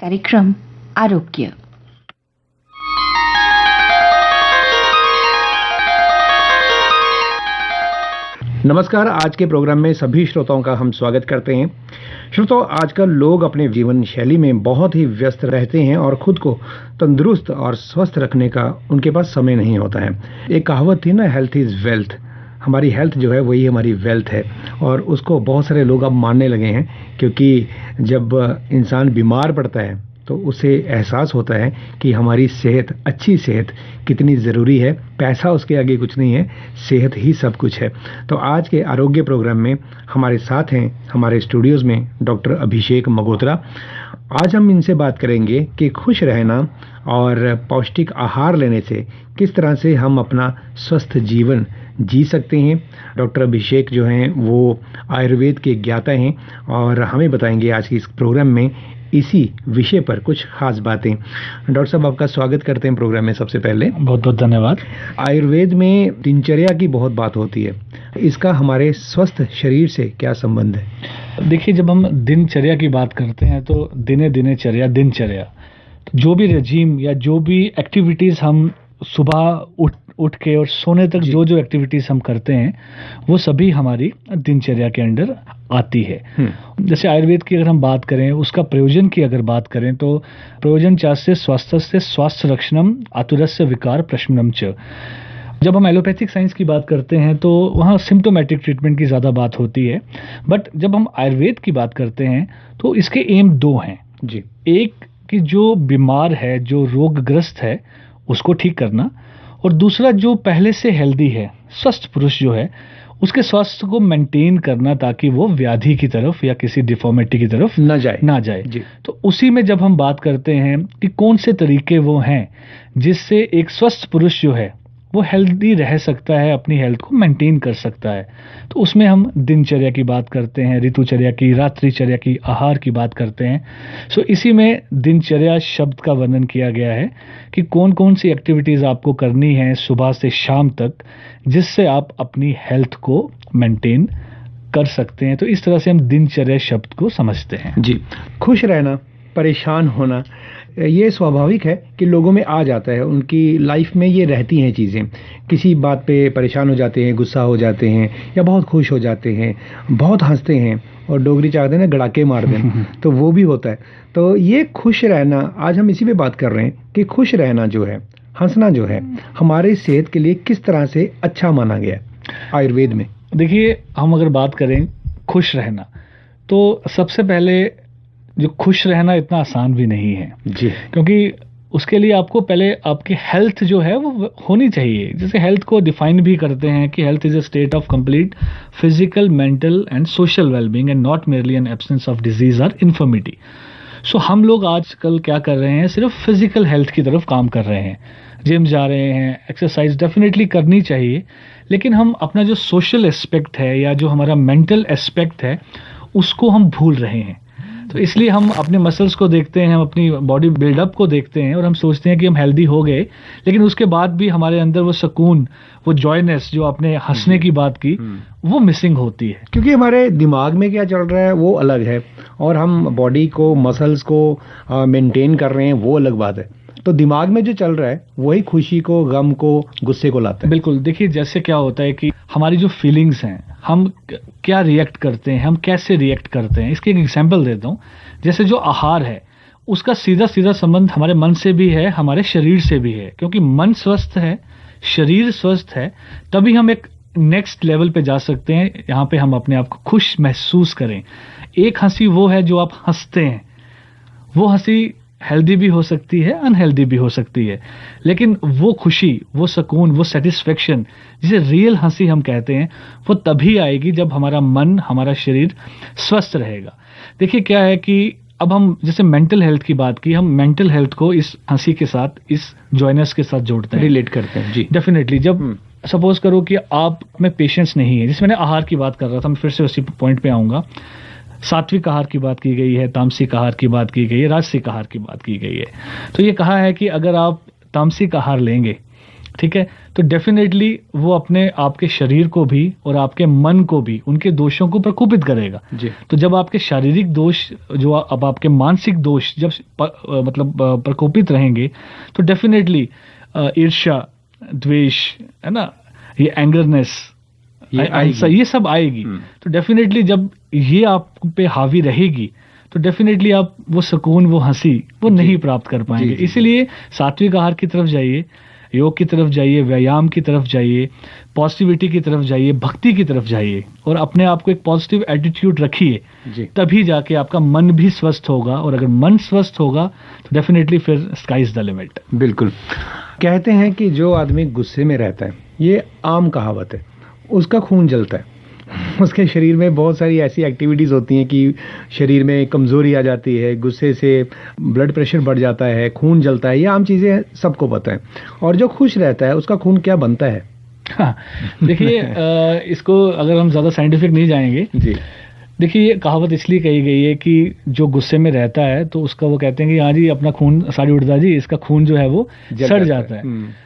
कार्यक्रम आरोग्य। नमस्कार। आज के प्रोग्राम में सभी श्रोताओं का हम स्वागत करते हैं। श्रोताओं, आजकल लोग अपने जीवन शैली में बहुत ही व्यस्त रहते हैं और खुद को तंदुरुस्त और स्वस्थ रखने का उनके पास समय नहीं होता है। एक कहावत थी ना, हेल्थ इज़ वेल्थ। हमारी हेल्थ जो है वही हमारी वेल्थ है और उसको बहुत सारे लोग अब मानने लगे हैं, क्योंकि जब इंसान बीमार पड़ता है तो उसे एहसास होता है कि हमारी सेहत, अच्छी सेहत कितनी ज़रूरी है। पैसा उसके आगे कुछ नहीं है, सेहत ही सब कुछ है। तो आज के आरोग्य प्रोग्राम में हमारे साथ हैं हमारे स्टूडियोज़ में डॉक्टर अभिषेक मगोत्रा। आज हम इनसे बात करेंगे कि खुश रहना और पौष्टिक आहार लेने से किस तरह से हम अपना स्वस्थ जीवन जी सकते हैं। डॉक्टर अभिषेक जो हैं वो आयुर्वेद के ज्ञाता हैं और हमें बताएंगे आज की इस प्रोग्राम में इसी विषय पर कुछ खास बातें। डॉक्टर साहब, आपका स्वागत करते हैं प्रोग्राम में। सबसे पहले बहुत बहुत धन्यवाद। आयुर्वेद में दिनचर्या की बहुत बात होती है, इसका हमारे स्वस्थ शरीर से क्या संबंध है? देखिए, जब हम दिनचर्या की बात करते हैं तो दिनचर्या जो भी रेजीम या जो भी एक्टिविटीज़ हम सुबह उठ के और सोने तक जो एक्टिविटीज़ हम करते हैं वो सभी हमारी दिनचर्या के अंडर आती है। जैसे आयुर्वेद की अगर हम बात करें, उसका प्रयोजन की अगर बात करें तो प्रयोजन चास्य स्वास्थ्य स्वास्थ्य रक्षणम आतुरस्य विकार प्रशमनम च। जब हम एलोपैथिक साइंस की बात करते हैं तो वहाँ सिम्टोमेटिक ट्रीटमेंट की ज़्यादा बात होती है, बट जब हम आयुर्वेद की बात करते हैं तो इसके एम दो हैं जी। एक कि जो बीमार है, जो रोगग्रस्त है, उसको ठीक करना, और दूसरा जो पहले से हेल्दी है, स्वस्थ पुरुष जो है, उसके स्वास्थ्य को मेंटेन करना ताकि वो व्याधि की तरफ या किसी डिफॉर्मिटी की तरफ ना जाए जी। तो उसी में जब हम बात करते हैं कि कौन से तरीके वो हैं जिससे एक स्वस्थ पुरुष जो है वो हेल्दी रह सकता है, अपनी हेल्थ को मेंटेन कर सकता है, तो उसमें हम दिनचर्या की बात करते हैं, ऋतुचर्या की, रात्रिचर्या की, आहार की बात करते हैं। सो इसी में दिनचर्या शब्द का वर्णन किया गया है कि कौन कौन सी एक्टिविटीज़ आपको करनी है सुबह से शाम तक, जिससे आप अपनी हेल्थ को मेंटेन कर सकते हैं। तो इस तरह से हम दिनचर्या शब्द को समझते हैं जी। खुश रहना, परेशान होना, ये स्वाभाविक है कि लोगों में आ जाता है, उनकी लाइफ में ये रहती हैं चीज़ें। किसी बात पे परेशान हो जाते हैं, गुस्सा हो जाते हैं, या बहुत खुश हो जाते हैं, बहुत हंसते हैं, और डोगरी चाहते हैं ना, गड़ाके मार दें तो वो भी होता है। तो ये खुश रहना, आज हम इसी पे बात कर रहे हैं कि खुश रहना जो है, हंसना जो है, हमारी सेहत के लिए किस तरह से अच्छा माना गया है आयुर्वेद में। देखिए, हम अगर बात करें खुश रहना, तो सबसे पहले जो खुश रहना इतना आसान भी नहीं है जी, क्योंकि उसके लिए आपको पहले आपकी हेल्थ जो है वो होनी चाहिए। जैसे हेल्थ को डिफाइन भी करते हैं कि health is a state of complete physical, mental and social wellbeing and not merely N absence of disease और इन्फर्मिटी। सो हम लोग आजकल क्या कर रहे हैं, सिर्फ फिजिकल हेल्थ की तरफ काम कर रहे हैं, जिम जा रहे हैं, एक्सरसाइज डेफिनेटली करनी चाहिए, लेकिन हम अपना जो सोशल एस्पेक्ट है या जो हमारा मेंटल एस्पेक्ट है उसको हम भूल रहे हैं। तो इसलिए हम अपने मसल्स को देखते हैं, हम अपनी बॉडी बिल्डअप को देखते हैं और हम सोचते हैं कि हम हेल्दी हो गए, लेकिन उसके बाद भी हमारे अंदर वो सुकून, वो जॉयनेस, जो आपने हंसने की बात की, वो मिसिंग होती है, क्योंकि हमारे दिमाग में क्या चल रहा है वो अलग है और हम बॉडी को, मसल्स को मेंटेन कर रहे हैं, वो अलग बात है। तो दिमाग में जो चल रहा है वही खुशी को, गम को, गुस्से को लाता है। बिल्कुल। देखिए, जैसे क्या होता है कि हमारी जो फीलिंग्स हैं, हम क्या रिएक्ट करते हैं, हम कैसे रिएक्ट करते हैं, इसके एक एग्जांपल देता हूँ। जैसे जो आहार है उसका सीधा सीधा संबंध हमारे मन से भी है, हमारे शरीर से भी है, क्योंकि मन स्वस्थ है, शरीर स्वस्थ है, तभी हम एक नेक्स्ट लेवल पे जा सकते हैं, यहाँ पे हम अपने आप को खुश महसूस करें। एक हंसी वो है जो आप हंसते हैं, वो हंसी हेल्दी भी हो सकती है, अनहेल्दी भी हो सकती है, लेकिन वो खुशी, वो सुकून, वो सेटिस्फेक्शन, जिसे रियल हंसी हम कहते हैं, वो तभी आएगी जब हमारा मन, हमारा शरीर स्वस्थ रहेगा। देखिए, क्या है कि अब हम जैसे मेंटल हेल्थ की बात की, हम मेंटल हेल्थ को इस हंसी के साथ, इस जॉयनेस के साथ जोड़ते हैं, रिलेट करते हैं जी। डेफिनेटली। जब सपोज करो कि आप में पेशेंस नहीं है, जिसमें मैंने आहार की बात कर रहा था, मैं फिर से उसी पॉइंट पे आऊंगा। सात्विक आहार की बात की गई है, तामसिक आहार की बात की गई है, राजसिक आहार की बात की गई है। तो ये कहा है कि अगर आप तामसिक आहार लेंगे ठीक है, तो डेफिनेटली वो अपने आपके शरीर को भी और आपके मन को भी उनके दोषों को प्रकोपित करेगा जी। तो जब आपके शारीरिक दोष जो अब आपके मानसिक दोष जब प्रकोपित रहेंगे तो डेफिनेटली ईर्ष्या, द्वेष, है ना, ये एंगरनेस, ये सब आएगी। तो डेफिनेटली जब ये आप पे हावी रहेगी तो डेफिनेटली आप वो सुकून, वो हंसी वो नहीं प्राप्त कर पाएंगे। इसीलिए सात्विक आहार की तरफ जाइए, योग की तरफ जाइए, व्यायाम की तरफ जाइए, पॉजिटिविटी की तरफ जाइए, भक्ति की तरफ जाइए और अपने आप को एक पॉजिटिव एटीट्यूड रखिए, तभी जाके आपका मन भी स्वस्थ होगा। और अगर मन स्वस्थ होगा तो डेफिनेटली फिर स्काई इज द लिमिट। बिल्कुल। कहते हैं कि जो आदमी गुस्से में रहता है, ये आम कहावत है, उसका खून जलता है, उसके शरीर में बहुत सारी ऐसी एक्टिविटीज़ होती हैं कि शरीर में कमज़ोरी आ जाती है, गुस्से से ब्लड प्रेशर बढ़ जाता है, खून जलता है, ये आम चीज़ें सबको पता है। और जो खुश रहता है उसका खून क्या बनता है? हाँ, देखिए इसको अगर हम ज़्यादा साइंटिफिक नहीं जाएंगे जी, देखिए ये कहावत इसलिए कही गई है कि जो गुस्से में रहता है तो उसका वो कहते हैं कि हाँ जी अपना खून साड़ी उड़ता जी, इसका खून जो है वो सड़ जाता है।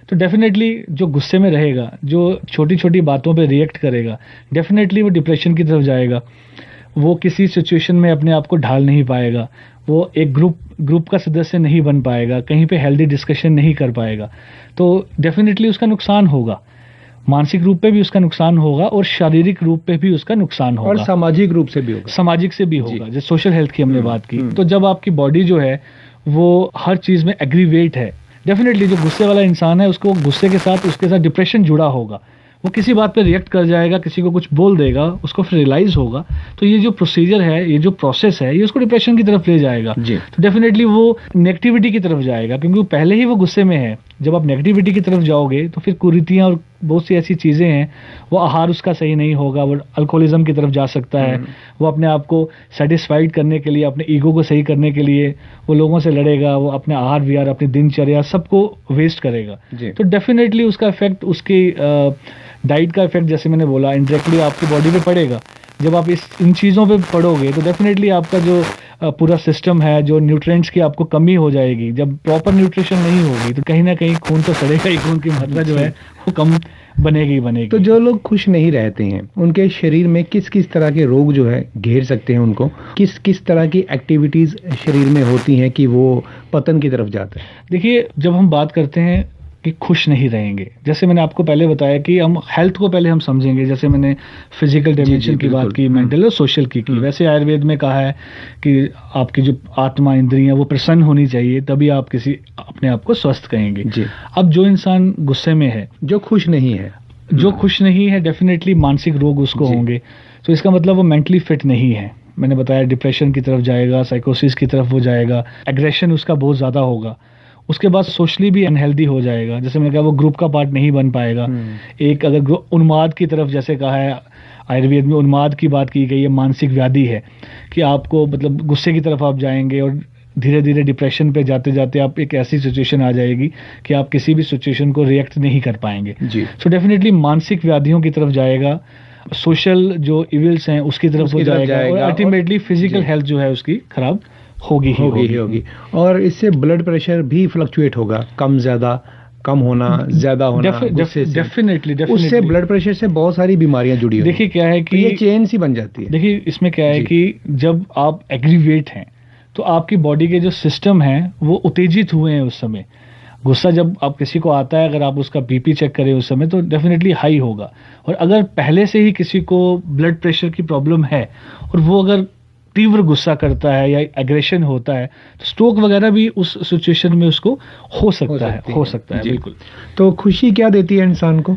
तो डेफिनेटली जो गुस्से में रहेगा, जो छोटी छोटी बातों पे रिएक्ट करेगा, डेफिनेटली वो डिप्रेशन की तरफ जाएगा, वो किसी सिचुएशन में अपने आप को ढाल नहीं पाएगा, वो एक ग्रुप का सदस्य नहीं बन पाएगा, कहीं पे हेल्दी डिस्कशन नहीं कर पाएगा, तो डेफिनेटली उसका नुकसान होगा। मानसिक रूप पे भी उसका नुकसान होगा और शारीरिक रूप पे भी उसका नुकसान होगा और सामाजिक रूप से भी होगा। सामाजिक से भी होगा। जैसे सोशल हेल्थ की हमने बात की, तो जब आपकी बॉडी जो है वो हर चीज में एग्रीवेट है, डेफिनेटली जो गुस्से वाला इंसान है उसको गुस्से के साथ उसके साथ डिप्रेशन जुड़ा होगा, वो किसी बात पे रिएक्ट कर जाएगा, किसी को कुछ बोल देगा, उसको फिर रियलाइज होगा, तो ये जो प्रोसीजर है, ये जो प्रोसेस है, ये उसको डिप्रेशन की तरफ ले जाएगा। तो डेफिनेटली वो नेगेटिविटी की तरफ जाएगा क्योंकि वो पहले ही वो गुस्से में है। जब आप नेगेटिविटी की तरफ जाओगे तो फिर कुरीतियां और बहुत सी ऐसी चीज़ें हैं, वो आहार उसका सही नहीं होगा, वो अल्कोहलिज्म की तरफ जा सकता है, वो अपने आप को सेटिस्फाइड करने के लिए, अपने ईगो को सही करने के लिए वो लोगों से लड़ेगा, वो अपने आहार विहार, अपनी दिनचर्या सबको वेस्ट करेगा। तो डेफिनेटली उसका इफेक्ट, उसकी डाइट का इफेक्ट, जैसे मैंने बोला, इंडायरेक्टली आपकी बॉडी पे पड़ेगा। जब आप इन चीज़ों पे पड़ोगे तो डेफिनेटली आपका जो पूरा सिस्टम है, जो न्यूट्रिएंट्स की आपको कमी हो जाएगी। जब प्रॉपर न्यूट्रिशन नहीं होगी तो कहीं ना कहीं खून तो सड़ेगा ही, खून की मात्रा जो है वो कम बनेगी। तो जो लोग खुश नहीं रहते हैं उनके शरीर में किस किस तरह के रोग जो है घेर सकते हैं उनको? किस किस तरह की एक्टिविटीज शरीर में होती हैं कि वो पतन की तरफ जाता है? देखिए, जब हम बात करते हैं कि खुश नहीं रहेंगे, जैसे मैंने आपको पहले बताया कि हम हेल्थ को पहले हम समझेंगे, जैसे मैंने फिजिकल डायमेंशन की बात की, मेंटल और सोशल की। वैसे आयुर्वेद में कहा है कि आपकी जो आत्मा, इंद्रियां, वो प्रसन्न होनी चाहिए, तभी आप किसी अपने आप को स्वस्थ कहेंगे। अब जो इंसान गुस्से में है, जो खुश नहीं है, डेफिनेटली मानसिक रोग उसको होंगे। तो इसका मतलब वो मेंटली फिट नहीं है। मैंने बताया डिप्रेशन की तरफ जाएगा, साइकोसिस की तरफ वो जाएगा, एग्रेशन उसका बहुत ज़्यादा होगा। उसके बाद सोशली भी अनहेल्दी हो जाएगा, जैसे मैंने कहा वो ग्रुप का पार्ट नहीं बन पाएगा। एक अगर उन्माद की तरफ, जैसे कहा है आयुर्वेद में, उन्माद की बात की गई है, मानसिक व्याधि है कि आपको मतलब गुस्से की तरफ आप जाएंगे और धीरे धीरे डिप्रेशन पे जाते जाते आप एक ऐसी सिचुएशन आ जाएगी कि आप किसी भी सिचुएशन को रिएक्ट नहीं कर पाएंगे। सो डेफिनेटली मानसिक व्याधियों की तरफ जाएगा, सोशल जो इविल्स हैं उसकी तरफ हो जाएगा और अल्टीमेटली फिजिकल हेल्थ जो है उसकी खराब होगी। और इससे ब्लड प्रेशर भी फ्लक्चुएट होगा, कम होना, ज्यादा होना। डेफिनेटली उससे ब्लड प्रेशर से बहुत सारी बीमारियां जुड़ी हुई। देखिए क्या है कि ये चेन सी बन जाती है। देखिए इसमें क्या है कि जब आप एग्रीवेट हैं तो आपकी बॉडी के जो सिस्टम है वो उत्तेजित हुए हैं उस समय। गुस्सा जब आप किसी को आता है, अगर आप उसका बीपी चेक करें उस समय तो डेफिनेटली हाई होगा। और अगर पहले से ही किसी को ब्लड प्रेशर की प्रॉब्लम है और वो अगर तीव्र गुस्सा करता है या एग्रेशन होता है तो स्ट्रोक वगैरह भी उस सिचुएशन में उसको हो सकता है। बिल्कुल। तो खुशी क्या देती है इंसान को?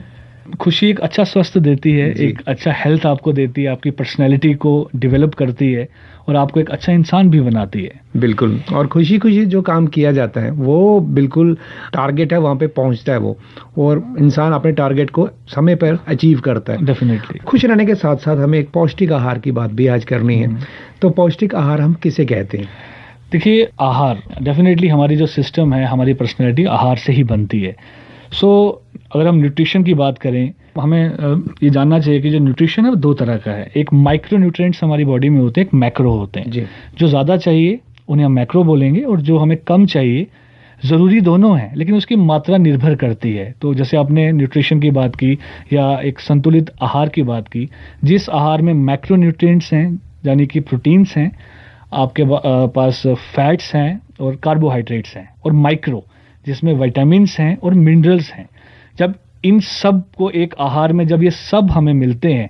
खुशी एक अच्छा स्वास्थ्य देती है, एक अच्छा हेल्थ आपको देती है, आपकी पर्सनैलिटी को डेवलप करती है और आपको एक अच्छा इंसान भी बनाती है। बिल्कुल। और खुशी जो काम किया जाता है वो बिल्कुल टारगेट है, वहाँ पे पहुँचता है वो, और इंसान अपने टारगेट को समय पर अचीव करता है। डेफिनेटली। खुश रहने के साथ साथ हमें एक पौष्टिक आहार की बात भी आज करनी है। तो पौष्टिक आहार हम किसे कहते हैं? देखिए, आहार डेफिनेटली हमारी जो सिस्टम है, हमारी पर्सनैलिटी आहार से ही बनती है। अगर हम न्यूट्रिशन की बात करें, हमें ये जानना चाहिए कि जो न्यूट्रिशन है वो दो तरह का है। एक माइक्रो न्यूट्रिएंट्स हमारी बॉडी में होते हैं, एक मैक्रो होते हैं। जो ज़्यादा चाहिए उन्हें हम मैक्रो बोलेंगे और जो हमें कम चाहिए ज़रूरी दोनों हैं, लेकिन उसकी मात्रा निर्भर करती है। तो जैसे आपने न्यूट्रिशन की बात की या एक संतुलित आहार की बात की, जिस आहार में मैक्रोन्यूट्रिएंट्स हैं यानी कि प्रोटीन्स हैं, आपके पास फैट्स हैं और कार्बोहाइड्रेट्स हैं, और माइक्रो जिसमें विटामिन्स हैं और मिनरल्स हैं, जब इन सब को एक आहार में जब ये सब हमें मिलते हैं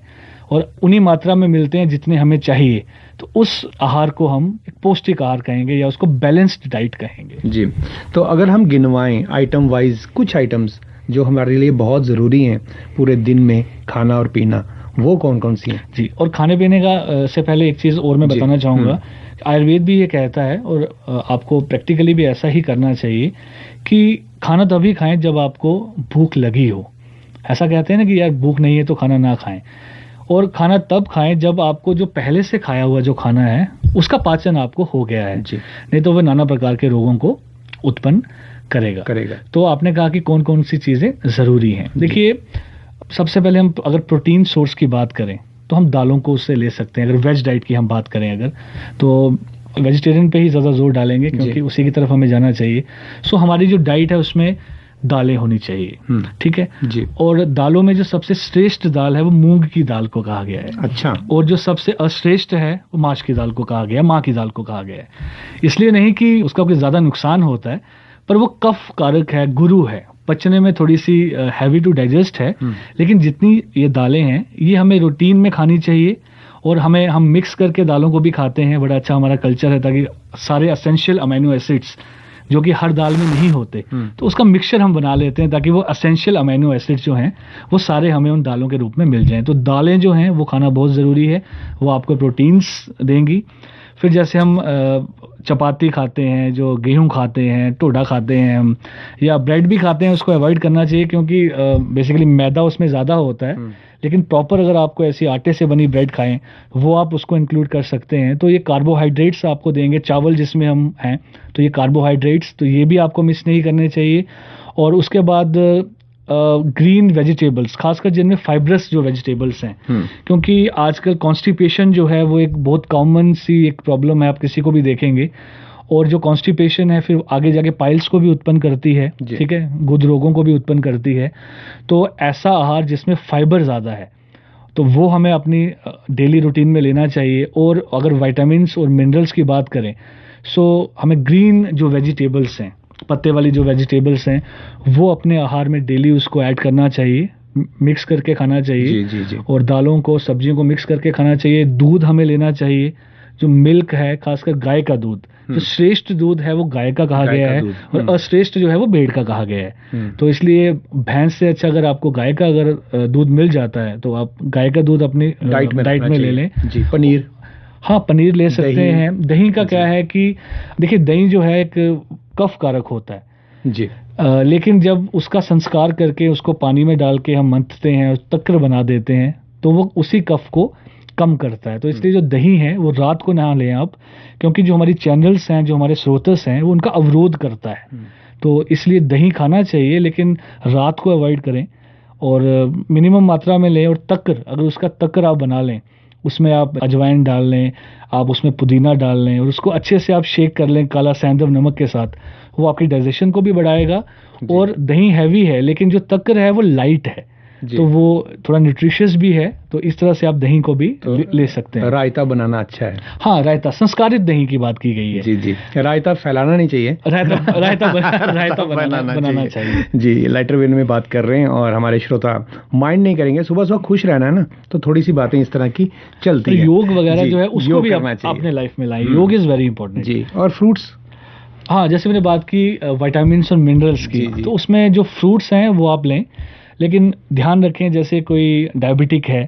और उन्हीं मात्रा में मिलते हैं जितने हमें चाहिए, तो उस आहार को हम एक पौष्टिक आहार कहेंगे या उसको बैलेंस्ड डाइट कहेंगे। जी, तो अगर हम गिनवाएं आइटम वाइज कुछ आइटम्स जो हमारे लिए बहुत ज़रूरी हैं पूरे दिन में खाना और पीना, वो कौन कौन सी हैं? जी, और खाने पीने का से पहले एक चीज़ और मैं बताना चाहूँगा, आयुर्वेद भी ये कहता है और आपको प्रैक्टिकली भी ऐसा ही करना चाहिए कि खाना तभी खाएं जब आपको भूख लगी हो। ऐसा कहते हैं ना कि यार भूख नहीं है तो खाना ना खाएं, और खाना तब खाएं जब आपको जो पहले से खाया हुआ जो खाना है उसका पाचन आपको हो गया है जी। नहीं तो वह नाना प्रकार के रोगों को उत्पन्न करेगा। तो आपने कहा कि कौन कौन सी चीज़ें ज़रूरी हैं। देखिए, सबसे पहले हम अगर प्रोटीन सोर्स की बात करें तो हम दालों को उससे ले सकते हैं। अगर वेज डाइट की हम बात करें अगर, तो वेजिटेरियन पे ही ज़्यादा जोर डालेंगे क्योंकि उसी की तरफ हमें जाना चाहिए। सो हमारी जो डाइट है उसमें दालें होनी चाहिए, ठीक है जी। और दालों में जो सबसे श्रेष्ठ दाल है वो मूंग की दाल को कहा गया है। अच्छा। और जो सबसे अश्रेष्ठ है वो माश की दाल को कहा गया है, माँ की दाल को कहा गया है। इसलिए नहीं कि उसका कोई ज़्यादा नुकसान होता है, पर वो कफ कारक है, गुरु है, पचने में थोड़ी सी हैवी टू डाइजेस्ट है। लेकिन जितनी ये दालें हैं ये हमें रूटीन में खानी चाहिए, और हम मिक्स करके दालों को भी खाते हैं। बड़ा अच्छा हमारा कल्चर है, ताकि सारे एसेंशियल अमीनो एसिड्स जो कि हर दाल में नहीं होते, तो उसका मिक्सचर हम बना लेते हैं ताकि वो एसेंशियल अमीनो एसिड्स जो हैं वो सारे हमें उन दालों के रूप में मिल जाएं। तो दालें जो हैं वो खाना बहुत ज़रूरी है, वो आपको प्रोटीन्स देंगी। फिर जैसे हम चपाती खाते हैं, जो गेहूं खाते हैं, टोडा खाते हैं हम, या ब्रेड भी खाते हैं, उसको अवॉइड करना चाहिए क्योंकि बेसिकली मैदा उसमें ज़्यादा होता है। लेकिन प्रॉपर अगर आपको ऐसी आटे से बनी ब्रेड खाएं वो आप उसको इंक्लूड कर सकते हैं। तो ये कार्बोहाइड्रेट्स आपको देंगे, चावल जिसमें हम हैं तो ये कार्बोहाइड्रेट्स, तो ये भी आपको मिस नहीं करने चाहिए। और उसके बाद ग्रीन वेजिटेबल्स, खासकर जिनमें फाइब्रस जो वेजिटेबल्स हैं, क्योंकि आजकल कॉन्स्टिपेशन जो है वो एक बहुत कॉमन सी एक प्रॉब्लम है, आप किसी को भी देखेंगे। और जो कॉन्स्टिपेशन है फिर आगे जाके पाइल्स को भी उत्पन्न करती है, ठीक है, गुद रोगों को भी उत्पन्न करती है। तो ऐसा आहार जिसमें फाइबर ज़्यादा है तो वो हमें अपनी डेली रूटीन में लेना चाहिए। और अगर विटामिन्स और मिनरल्स की बात करें, सो हमें ग्रीन जो वेजिटेबल्स हैं, पत्ते वाली जो वेजिटेबल्स हैं, वो अपने आहार में डेली उसको ऐड करना चाहिए, मिक्स करके खाना चाहिए। जी। और दालों को, सब्जियों को मिक्स करके खाना चाहिए। दूध हमें लेना चाहिए, जो मिल्क है, खासकर गाय का दूध। जो श्रेष्ठ दूध है वो गाय का कहा गया है, और अश्रेष्ठ जो है वो भेड़ का कहा गया है। तो इसलिए भैंस से अच्छा अगर आपको गाय का अगर दूध मिल जाता है तो आप गाय का दूध अपनी डाइट में ले लें जी। पनीर, हाँ पनीर ले सकते हैं। दही का क्या है कि देखिए, दही जो है एक कफ कारक होता है जी। लेकिन जब उसका संस्कार करके उसको पानी में डाल के हम मंथते हैं और तक्र बना देते हैं तो वो उसी कफ को कम करता है। तो इसलिए जो दही है वो रात को नहा लें आप, क्योंकि जो हमारी चैनल्स हैं, जो हमारे स्रोतस हैं, वो उनका अवरोध करता है। तो इसलिए दही खाना चाहिए, लेकिन रात को अवॉइड करें और मिनिमम मात्रा में लें। और तक्र, अगर उसका तक्र आप बना लें, उसमें आप अजवाइन डाल लें, आप उसमें पुदीना डाल लें और उसको अच्छे से आप शेक कर लें काला सेंधव नमक के साथ, वो आपकी डाइजेशन को भी बढ़ाएगा। और दही हैवी है लेकिन जो तक्र है वो लाइट है, तो वो थोड़ा न्यूट्रिशियस भी है। तो इस तरह से आप दही को भी ले सकते हैं। रायता बनाना अच्छा है। हाँ, रायता, संस्कारित दही की बात की गई है। जी। रायता फैलाना नहीं चाहिए, रायता बनाना चाहिए जी। लाइटर वेन में बात कर रहे हैं और हमारे श्रोता माइंड नहीं करेंगे। सुबह सुबह खुश रहना है ना, तो थोड़ी सी बातें इस तरह की चलती है। योग वगैरह जो है उसको भी अपने लाइफ में लाएं। योग इज वेरी इंपॉर्टेंट जी। और फ्रूट्स, हाँ, जैसे मैंने बात की विटामिन्स और मिनरल्स की, तो उसमें जो फ्रूट्स हैं वो आप लें, लेकिन ध्यान रखें जैसे कोई डायबिटिक है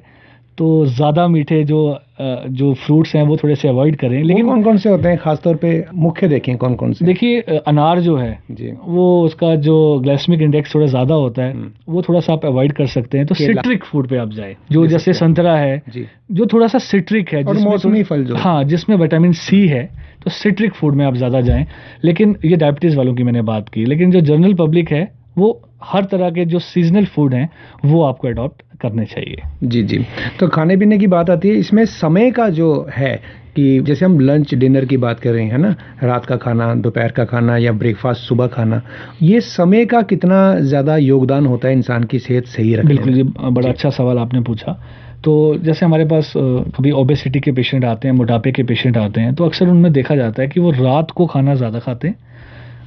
तो ज़्यादा मीठे जो फ्रूट्स हैं वो थोड़े से अवॉइड करें। लेकिन कौन कौन से होते हैं खासतौर पे, मुख्य देखें कौन कौन से? देखिए, अनार जो है वो उसका जो ग्लाइसेमिक इंडेक्स थोड़ा ज़्यादा होता है, वो थोड़ा सा आप अवॉइड कर सकते हैं। तो सिट्रिक फूड पे आप जाए, जो जैसे संतरा है जो थोड़ा सा सिट्रिक है, मौसमी फल जो, हाँ, जिसमें विटामिन सी है, तो सिट्रिक फूड में आप ज़्यादा जाएं। लेकिन ये डायबिटीज़ वालों की मैंने बात की, लेकिन जो जनरल पब्लिक है वो हर तरह के जो सीजनल फूड हैं वो आपको अडॉप्ट करने चाहिए। जी। तो खाने पीने की बात आती है, इसमें समय का जो है कि जैसे हम लंच डिनर की बात कर रहे हैं ना, रात का खाना, दोपहर का खाना या ब्रेकफास्ट सुबह खाना, ये समय का कितना ज़्यादा योगदान होता है इंसान की सेहत सही रखने बिल्कुल में? जी, बड़ा अच्छा सवाल आपने पूछा। तो जैसे हमारे पास कभी ओबेसिटी के पेशेंट आते हैं, मोटापे के पेशेंट आते हैं, तो अक्सर उनमें देखा जाता है कि वो रात को खाना ज़्यादा खाते हैं,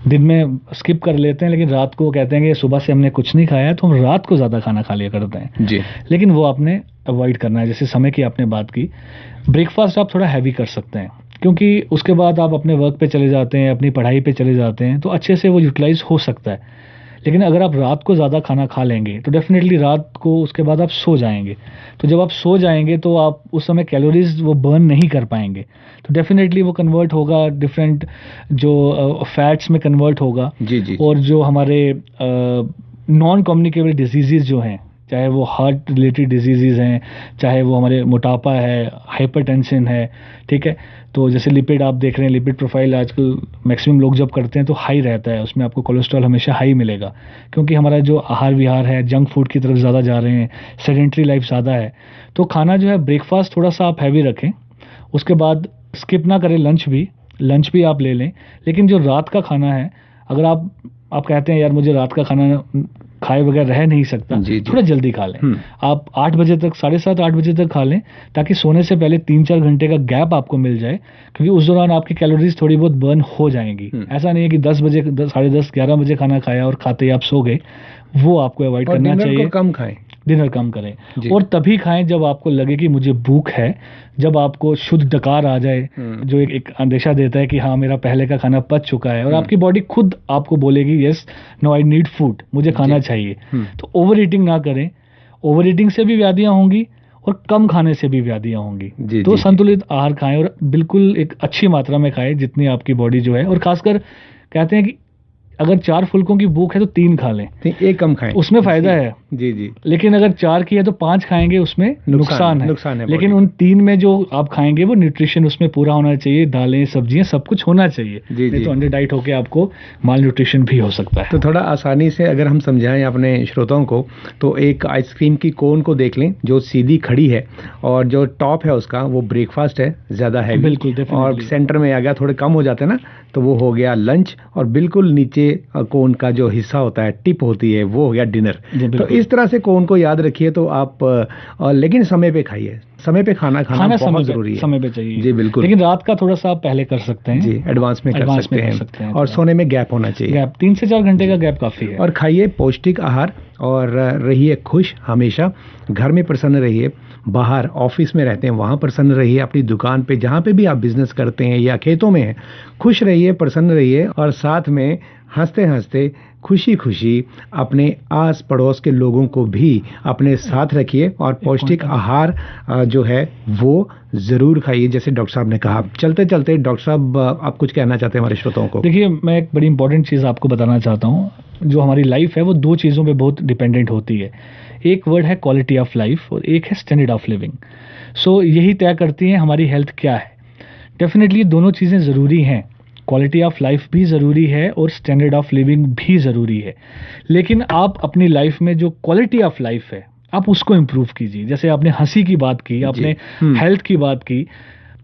दिन में स्किप कर लेते हैं, लेकिन रात को वो कहते हैं कि सुबह से हमने कुछ नहीं खाया है, तो हम रात को ज़्यादा खाना खा लिया करते हैं। जी। लेकिन वो आपने अवॉइड करना है। जैसे समय की आपने बात की, ब्रेकफास्ट आप थोड़ा हैवी कर सकते हैं, क्योंकि उसके बाद आप अपने वर्क पे चले जाते हैं, अपनी पढ़ाई पे चले जाते हैं, तो अच्छे से वो यूटिलाइज हो सकता है। लेकिन अगर आप रात को ज़्यादा खाना खा लेंगे तो डेफिनेटली रात को उसके बाद आप सो जाएंगे। तो जब आप सो जाएंगे तो आप उस समय कैलोरीज वो बर्न नहीं कर पाएंगे, तो डेफिनेटली वो कन्वर्ट होगा डिफरेंट जो फैट्स में कन्वर्ट होगा। जी जी। और जो हमारे नॉन कम्युनिकेबल डिजीज़ जो हैं, चाहे वो हार्ट रिलेटेड डिजीज़ हैं, चाहे वो हमारे मोटापा है, हाइपरटेंशन है, ठीक है। तो जैसे लिपिड आप देख रहे हैं, लिपिड प्रोफाइल आजकल मैक्सिमम लोग जब करते हैं तो हाई रहता है, उसमें आपको कोलेस्ट्रॉल हमेशा हाई मिलेगा, क्योंकि हमारा जो आहार विहार है, जंक फूड की तरफ ज़्यादा जा रहे हैं, सेडेंट्री लाइफ ज़्यादा है। तो खाना जो है ब्रेकफास्ट थोड़ा सा आप हैवी रखें, उसके बाद स्किप ना करें लंच भी आप ले लें। लेकिन जो रात का खाना है, अगर आप कहते हैं यार मुझे रात का खाना खाए बगैर रह नहीं सकता, जी, जी। थोड़ा जल्दी खा लें। आप 8 बजे तक, 7:30 8 बजे तक खा लें, ताकि सोने से पहले 3-4 घंटे का गैप आपको मिल जाए, क्योंकि उस दौरान आपकी कैलोरीज थोड़ी बहुत बर्न हो जाएंगी। ऐसा नहीं है कि 10 बजे, 10, 11:30 बजे खाना खाया और खाते ही आप सो गए, वो आपको अवॉइड और करना डिनर चाहिए। को कम खाएं। डिनर कम करें, जी। और तभी खाएं जब आपको लगे कि मुझे भूख है, जब आपको शुद्ध डकार आ जाए, जो एक अंदेशा देता है कि हाँ मेरा पहले का खाना पच चुका है, और आपकी बॉडी खुद आपको बोलेगी yes no I need food, मुझे खाना चाहिए। तो ओवर ईटिंग ना करें, ओवर ईटिंग से भी व्याधियां होंगी और कम खाने से भी व्याधियां होंगी। जी, तो जी, संतुलित आहार खाएं और बिल्कुल एक अच्छी मात्रा में खाएं, जितनी आपकी बॉडी जो है। और खासकर कहते हैं कि अगर 4 फुल्कों की भूख है तो 3 खा लें, तो एक कम खाएं, उसमें फायदा है। जी जी। लेकिन अगर 4 की है तो 5 खाएंगे, उसमें नुकसान है। लेकिन body उन 3 में जो आप खाएंगे वो न्यूट्रिशन उसमें पूरा होना चाहिए, दालें सब्जियां सब कुछ होना चाहिए। जी, नहीं जी। तो अंडर डाइट होके आपको माल न्यूट्रिशन भी हो सकता है। तो थोड़ा आसानी से अगर हम समझाएं अपने श्रोताओं को, तो एक आइसक्रीम की कोन को देख लें जो सीधी खड़ी है, और जो टॉप है उसका वो ब्रेकफास्ट है, ज़्यादा हैवी। बिल्कुल, definitely। और सेंटर में आ गया, थोड़े कम हो जाते हैं ना, तो वो हो गया लंच, और बिल्कुल नीचे कोन का जो हिस्सा होता है, टिप होती है, वो हो गया डिनर। जी, तो बिल्कुल। इस तरह से कोन को याद रखिए तो आप लेकिन समय पे खाइए, समय पे खाना बहुत जरूरी है, समय पे चाहिए जी बिल्कुल। लेकिन रात का थोड़ा सा आप पहले कर सकते हैं, जी, एडवांस में कर सकते हैं, और थोड़ा। सोने में गैप होना चाहिए। गैप 3 से 4 घंटे का गैप काफी है। और खाइए पौष्टिक आहार, और रहिए खुश हमेशा। घर में प्रसन्न रहिए, बाहर ऑफिस में रहते हैं वहाँ प्रसन्न रहिए, अपनी दुकान पे जहाँ पे भी आप बिजनेस करते हैं या खेतों में हैं, खुश रहिए, प्रसन्न रहिए, और साथ में हंसते हंसते खुशी खुशी अपने आस पड़ोस के लोगों को भी अपने साथ रखिए, और पौष्टिक आहार जो है वो ज़रूर खाइए, जैसे डॉक्टर साहब ने कहा। चलते चलते डॉक्टर साहब, आप कुछ कहना चाहते हैं हमारे श्रोताओं को? देखिए, मैं एक बड़ी इंपॉर्टेंट चीज़ आपको बताना चाहता हूँ। जो हमारी लाइफ है वो 2 चीज़ों पे बहुत डिपेंडेंट होती है। एक वर्ड है क्वालिटी ऑफ लाइफ, और एक है स्टैंडर्ड ऑफ लिविंग। सो यही तय करती है हमारी हेल्थ क्या है। डेफिनेटली दोनों चीज़ें ज़रूरी हैं, क्वालिटी ऑफ लाइफ भी ज़रूरी है और स्टैंडर्ड ऑफ लिविंग भी ज़रूरी है। लेकिन आप अपनी लाइफ में जो क्वालिटी ऑफ लाइफ है, आप उसको इम्प्रूव कीजिए। जैसे आपने हंसी की बात की, आपने हेल्थ की बात की।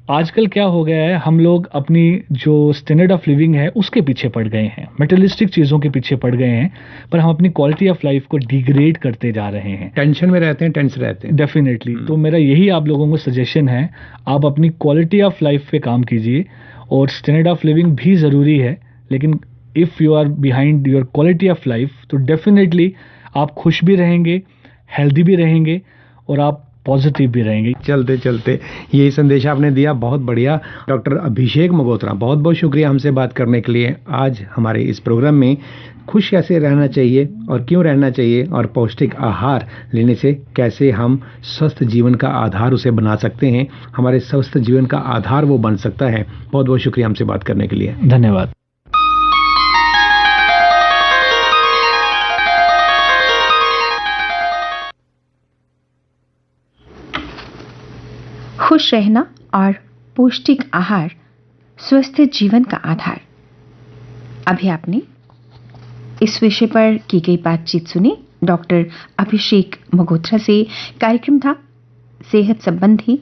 आजकल क्या हो गया है, हम लोग अपनी जो स्टैंडर्ड ऑफ लिविंग है उसके पीछे पड़ गए हैं, मटेरियलिस्टिक चीज़ों के पीछे पड़ गए हैं, पर हम अपनी क्वालिटी ऑफ लाइफ को डिग्रेड करते जा रहे हैं। टेंशन में रहते हैं, टेंस रहते हैं। डेफिनेटली। तो मेरा यही आप लोगों को सजेशन है, आप अपनी क्वालिटी ऑफ लाइफ पे काम कीजिए, और स्टैंडर्ड ऑफ लिविंग भी ज़रूरी है। लेकिन if you are behind your quality of life, तो डेफिनेटली आप खुश भी रहेंगे, हेल्दी भी रहेंगे, और आप पॉजिटिव भी रहेंगे। चलते चलते यही संदेश आपने दिया, बहुत बढ़िया। डॉक्टर अभिषेक मगोत्रा, बहुत बहुत शुक्रिया हमसे बात करने के लिए। आज हमारे इस प्रोग्राम में खुश कैसे रहना चाहिए और क्यों रहना चाहिए, और पौष्टिक आहार लेने से कैसे हम स्वस्थ जीवन का आधार उसे बना सकते हैं, हमारे स्वस्थ जीवन का आधार वो बन सकता है। बहुत बहुत शुक्रिया हमसे बात करने के लिए। धन्यवाद। खुश रहना और पौष्टिक आहार स्वस्थ जीवन का आधार। अभी आपने इस विषय पर की गई बातचीत सुनी डॉक्टर अभिषेक मगोत्रा से। कार्यक्रम था सेहत संबंधी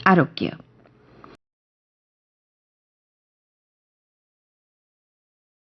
आरोग्य।